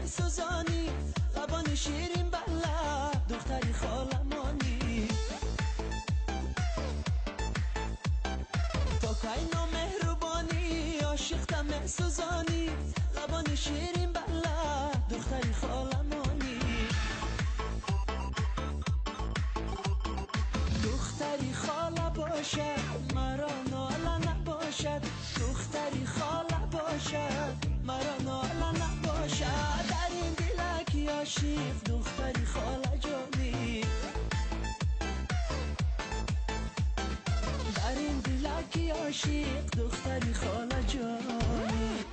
سوزانی، لبان شیرین بلا دختری خالمانی. تو کاینا مهربانی عاشقتم سوزانی، لبان شیرین بلا دختری خالمانی. دختری خاله باشد مرا ناله نباشد، دختری خاله باشد مرا ناله نباشد. در این دلک عاشق دختری خاله جانی، در این دلک عاشق دختری خاله جانی.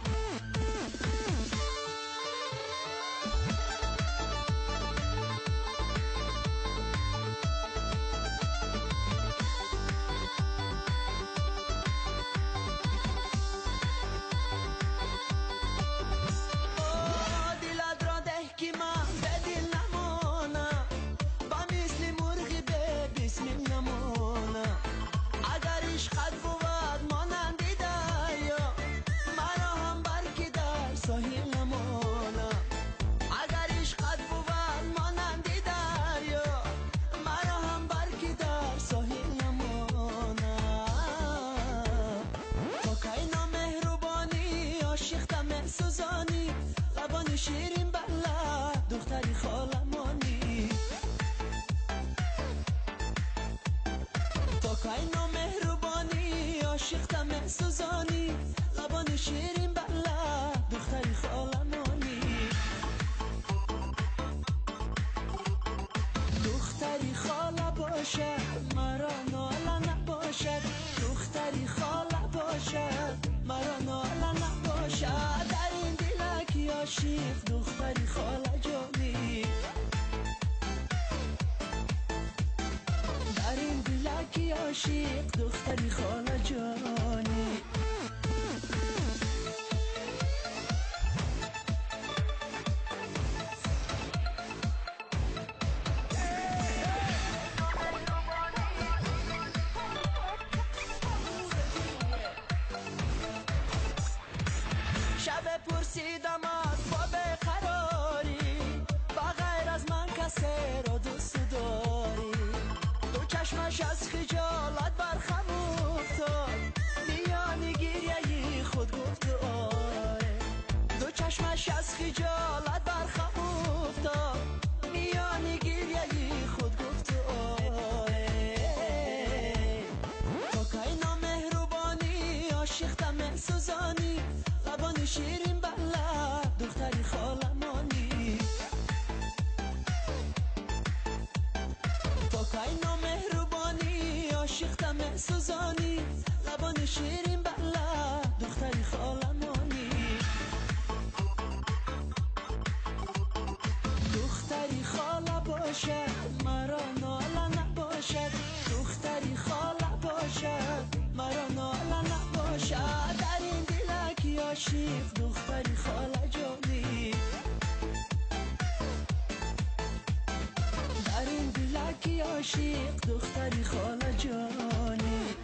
سوزانی، لبان شیرین بلا دختری خالمانی. تو کاینا مهربانی عاشقتم سوزانی، لبان شیرین بلا دختری خالمانی. دختری خاله باشد مرا ناله نباشد، دختری خاله باشد مرا ناله نباشد. در این دلک عاشق دختری خاله جانی، در این دلک عاشق دختری خاله جانی. شب پرسیدم از با بقراری، بغیر از من کسی را دوست داری. دو چشمش از خجالت برخم افتاد، میان گریه خود گفت آره. دو چشمش از خجالت برخم افتاد، میان گریه خود گفت آره. تو کاینا مهربانی عاشقتم سوزانی، لبان شیرین بلا دختری خالمانی. تو کاینا مهربانی عاشقتم سوزانی، لبان شیرین بلا دختری خالمانی. دختری خاله باشد مرا ناله نباشد، دختری خاله باشد مرا ناله نباشد. در این دلک عاشق دختری خاله جانی، در این دلک عاشق دختری خاله جانی.